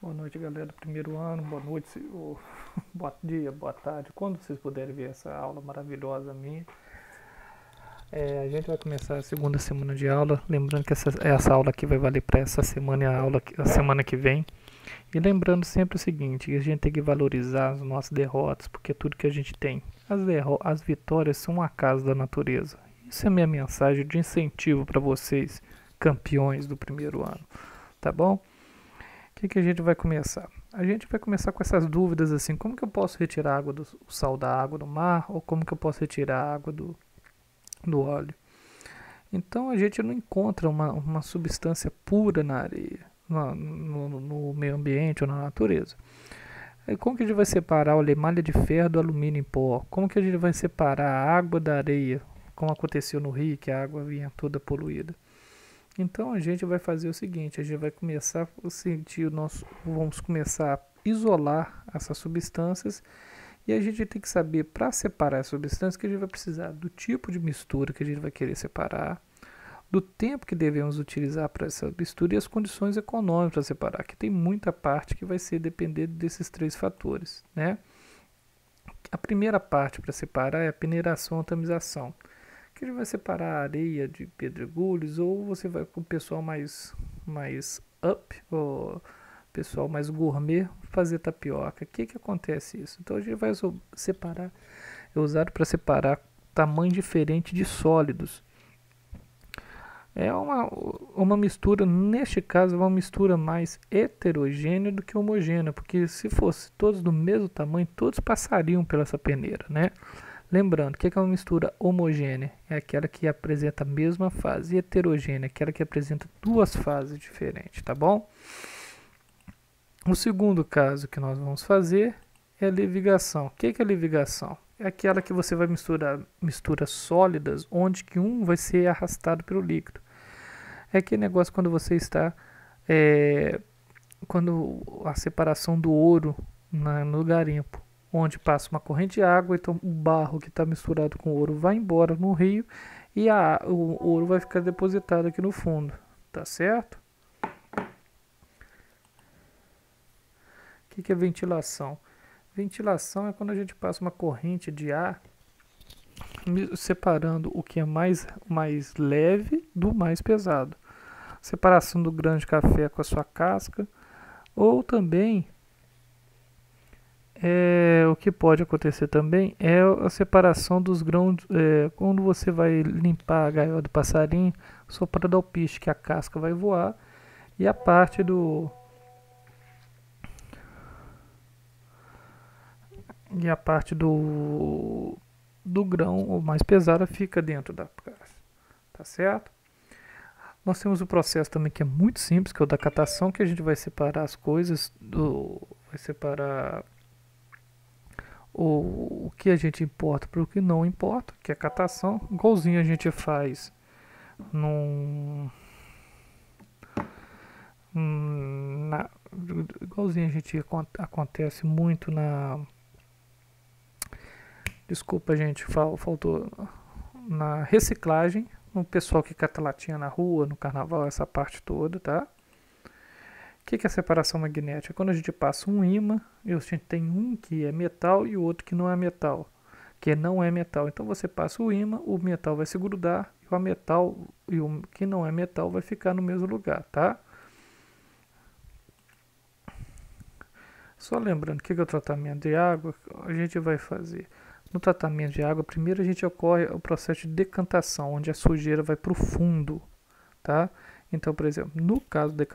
Boa noite, galera do primeiro ano. Boa noite, bom dia, boa tarde. Quando vocês puderem ver essa aula maravilhosa minha. A gente vai começar a segunda semana de aula. Lembrando que essa aula aqui vai valer para essa semana e a semana que vem. E lembrando sempre o seguinte, que a gente tem que valorizar as nossas derrotas, porque é tudo que a gente tem. As vitórias são um acaso da natureza. Isso é a minha mensagem de incentivo para vocês, campeões do primeiro ano. Tá bom? O que a gente vai começar? A gente vai começar com essas dúvidas assim, como que eu posso retirar o sal da água do mar, ou como que eu posso retirar a água do óleo. Então a gente não encontra uma substância pura na areia, no meio ambiente ou na natureza. E como que a gente vai separar a malha de ferro do alumínio em pó? Como que a gente vai separar a água da areia, como aconteceu no Rio, que a água vinha toda poluída? Então a gente vai fazer o seguinte, a gente vai começar a sentir vamos começar a isolar essas substâncias e a gente tem que saber para separar as substâncias que a gente vai precisar do tipo de mistura que a gente vai querer separar, do tempo que devemos utilizar para essa mistura e as condições econômicas para separar, que tem muita parte que vai ser depender desses três fatores, né? A primeira parte para separar é a peneiração e tamização, que a gente vai separar a areia de pedregulhos, ou você vai com o pessoal mais up, ou pessoal mais gourmet, fazer tapioca. O que acontece isso? Então a gente vai separar, é usado para separar tamanho diferente de sólidos. É uma mistura, neste caso, uma mistura mais heterogênea do que homogênea, porque se fosse todos do mesmo tamanho, todos passariam pela essa peneira, né? Lembrando, que é uma mistura homogênea? É aquela que apresenta a mesma fase. E heterogênea, aquela que apresenta duas fases diferentes, tá bom? O segundo caso que nós vamos fazer é a levigação. O que é a levigação? É aquela que você vai misturar misturas sólidas, onde que um vai ser arrastado pelo líquido. É aquele negócio quando você está... quando a separação do ouro no garimpo, onde passa uma corrente de água, então o barro que está misturado com o ouro vai embora no rio e o ouro vai ficar depositado aqui no fundo, tá certo? O que é ventilação? Ventilação é quando a gente passa uma corrente de ar separando o que é mais leve do mais pesado. Separação do grão de café com a sua casca, ou também o que pode acontecer também é a separação dos grãos, quando você vai limpar a gaiola do passarinho, só para dar o piche, que a casca vai voar e a parte do grão ou mais pesada fica dentro da casca, tá certo? Nós temos o processo também que é muito simples, que é o da catação, que a gente vai separar as coisas, vai separar o que a gente importa para o que não importa, que é a catação, igualzinho a gente faz igualzinho a gente acontece muito desculpa gente, faltou na reciclagem, no pessoal que cata latinha na rua, no carnaval, essa parte toda, tá? O que é a separação magnética? Quando a gente passa um ímã, a gente tem um que é metal e o outro que não é metal, Então você passa o ímã, o metal vai se grudar e o metal e o que não é metal vai ficar no mesmo lugar, tá? Só lembrando que é o tratamento de água, a gente vai fazer. No tratamento de água, primeiro a gente ocorre o processo de decantação, onde a sujeira vai para o fundo, tá? Então, por exemplo, no caso do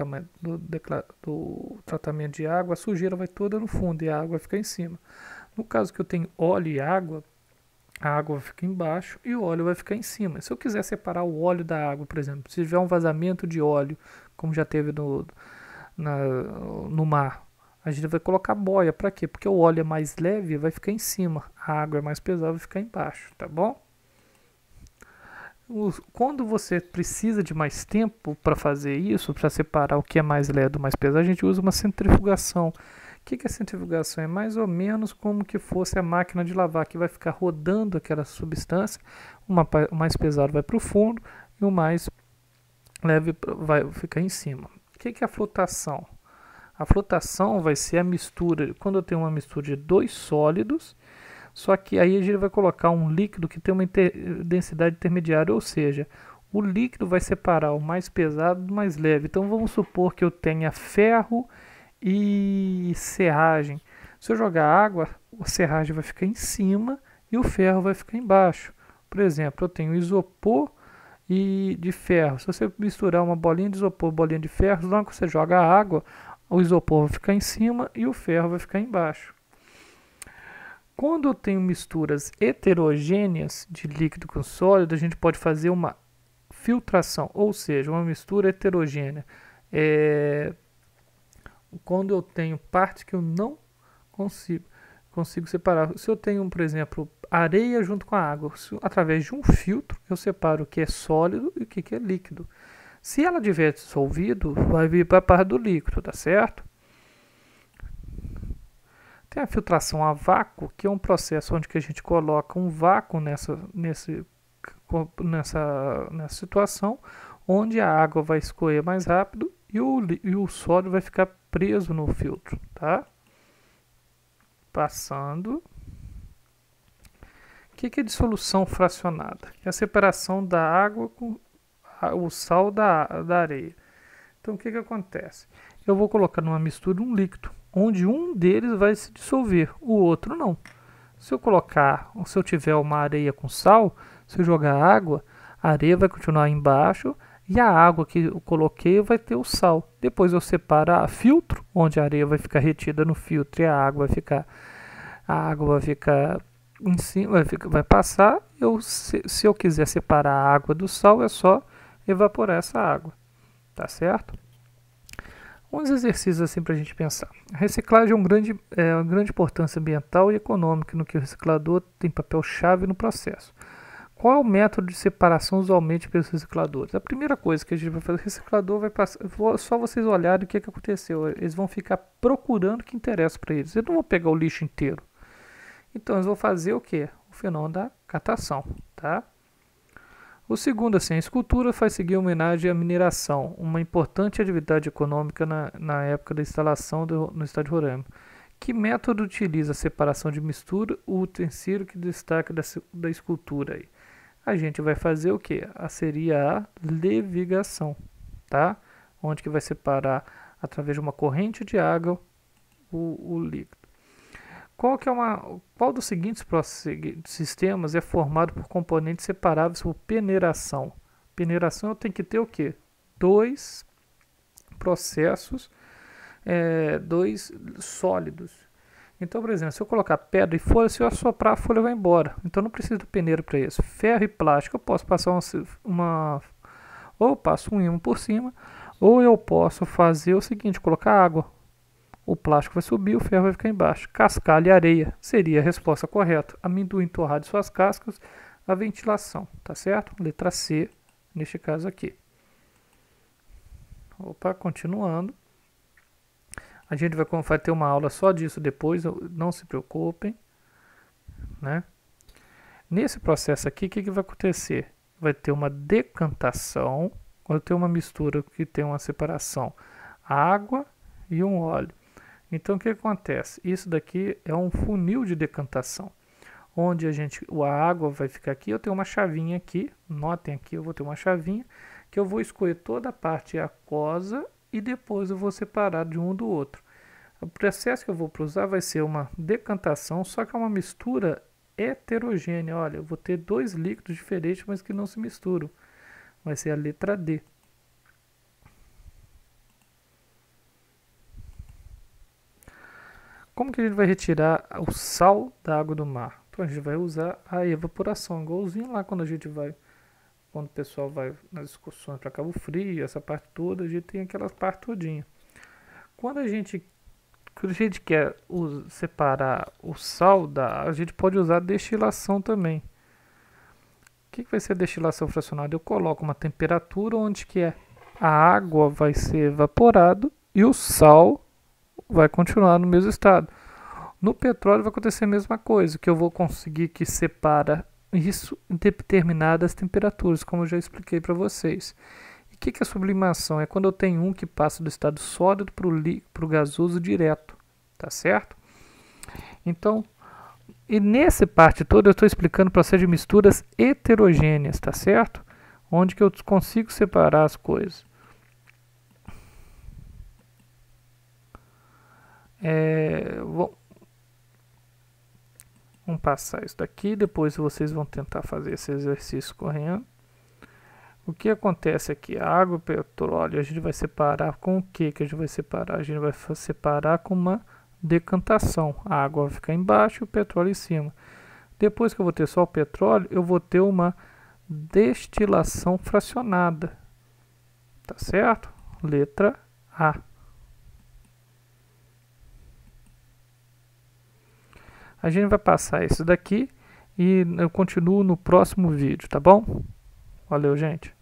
tratamento de água, a sujeira vai toda no fundo e a água vai ficar em cima. No caso que eu tenho óleo e água, a água vai ficar embaixo e o óleo vai ficar em cima. Se eu quiser separar o óleo da água, por exemplo, se tiver um vazamento de óleo, como já teve no mar, a gente vai colocar boia. Para quê? Porque o óleo é mais leve, vai ficar em cima. A água é mais pesada, vai ficar embaixo, tá bom? Quando você precisa de mais tempo para fazer isso, para separar o que é mais leve do mais pesado, a gente usa uma centrifugação. O que é centrifugação? É mais ou menos como que fosse a máquina de lavar, que vai ficar rodando aquela substância. O mais pesado vai para o fundo e o mais leve vai ficar em cima. O que é a flotação? A flotação vai ser a mistura, quando eu tenho uma mistura de dois sólidos, só que aí a gente vai colocar um líquido que tem uma densidade intermediária, ou seja, o líquido vai separar o mais pesado do mais leve. Então vamos supor que eu tenha ferro e serragem. Se eu jogar água, a serragem vai ficar em cima e o ferro vai ficar embaixo. Por exemplo, eu tenho isopor e de ferro. Se você misturar uma bolinha de isopor e bolinha de ferro, logo que você joga a água, o isopor vai ficar em cima e o ferro vai ficar embaixo. Quando eu tenho misturas heterogêneas de líquido com sólido, a gente pode fazer uma filtração, ou seja, uma mistura heterogênea. Quando eu tenho partes que eu não consigo separar. Se eu tenho, por exemplo, areia junto com a água, através de um filtro, eu separo o que é sólido e o que é líquido. Se ela tiver dissolvido, vai vir para a parte do líquido, tá certo? Tem a filtração a vácuo, que é um processo onde que a gente coloca um vácuo nessa situação, onde a água vai escorrer mais rápido e o sólido vai ficar preso no filtro, tá? Passando. O que é dissolução fracionada? É a separação da água com o sal da areia. Então o que acontece? Eu vou colocar numa mistura um líquido, onde um deles vai se dissolver, o outro não. Se eu tiver uma areia com sal, se eu jogar água, a areia vai continuar embaixo e a água que eu coloquei vai ter o sal. Depois eu separo a filtro, onde a areia vai ficar retida no filtro e a água vai ficar em cima, vai passar. Se eu quiser separar a água do sal, é só evaporar essa água, tá certo? Uns exercícios assim para a gente pensar. A reciclagem é uma grande importância ambiental e econômica, no que o reciclador tem papel-chave no processo. Qual é o método de separação usualmente pelos recicladores? A primeira coisa que a gente vai fazer, o reciclador vai passar, só vocês olharem o que aconteceu. Eles vão ficar procurando o que interessa para eles. Eles não vão pegar o lixo inteiro. Então eles vão fazer o que? O fenômeno da catação, tá? O segundo, assim, a escultura faz seguir homenagem à mineração, uma importante atividade econômica na época da instalação no estado de Roraima. Que método utiliza a separação de mistura, o utensílio que destaca da escultura aí? A gente vai fazer o que? Seria a levigação, tá? Onde que vai separar através de uma corrente de água o líquido. Qual dos seguintes sistemas é formado por componentes separáveis por peneiração? Peneiração eu tenho que ter o quê? Dois processos, dois sólidos. Então, por exemplo, se eu colocar pedra e folha, se eu assoprar, a folha vai embora. Então não preciso de peneira para isso. Ferro e plástico, eu posso passar ou eu passo um ímã por cima, ou eu posso fazer o seguinte, colocar água. O plástico vai subir, o ferro vai ficar embaixo. Cascalho e areia seria a resposta correta. Amendoim torrado e suas cascas, a ventilação, tá certo? Letra C, neste caso aqui. Opa, continuando. A gente vai ter uma aula só disso depois, não se preocupem, né? Nesse processo aqui, o que vai acontecer? Vai ter uma decantação, quando tem uma mistura que tem uma separação, água e um óleo. Então o que acontece? Isso daqui é um funil de decantação, onde a água vai ficar aqui, eu tenho uma chavinha aqui, notem aqui, eu vou ter uma chavinha, que eu vou escolher toda a parte aquosa e depois eu vou separar de um do outro. O processo que eu vou usar vai ser uma decantação, só que é uma mistura heterogênea. Olha, eu vou ter dois líquidos diferentes, mas que não se misturam. Vai ser a letra D. Como que a gente vai retirar o sal da água do mar? Então a gente vai usar a evaporação, igualzinho lá quando o pessoal vai nas excursões para Cabo Frio, essa parte toda, a gente tem aquela parte todinha. Quando a gente quer separar o sal a gente pode usar destilação também. O que vai ser a destilação fracionada? Eu coloco uma temperatura onde a água vai ser evaporada e o sal vai continuar no mesmo estado. No petróleo vai acontecer a mesma coisa, que eu vou conseguir que separa isso em determinadas temperaturas, como eu já expliquei para vocês. E que é sublimação? É quando eu tenho um que passa do estado sólido para o gasoso direto, tá certo? Então, e nessa parte toda eu estou explicando o processo de misturas heterogêneas, tá certo? Onde que eu consigo separar as coisas. Vamos passar isso daqui, depois vocês vão tentar fazer esse exercício correndo. O que acontece aqui? A água e o petróleo a gente vai separar com o que a gente vai separar? A gente vai separar com uma decantação. A água vai ficar embaixo e o petróleo em cima. Depois que eu vou ter só o petróleo, eu vou ter uma destilação fracionada. Tá certo? Letra A. A gente vai passar isso daqui e eu continuo no próximo vídeo, tá bom? Valeu, gente.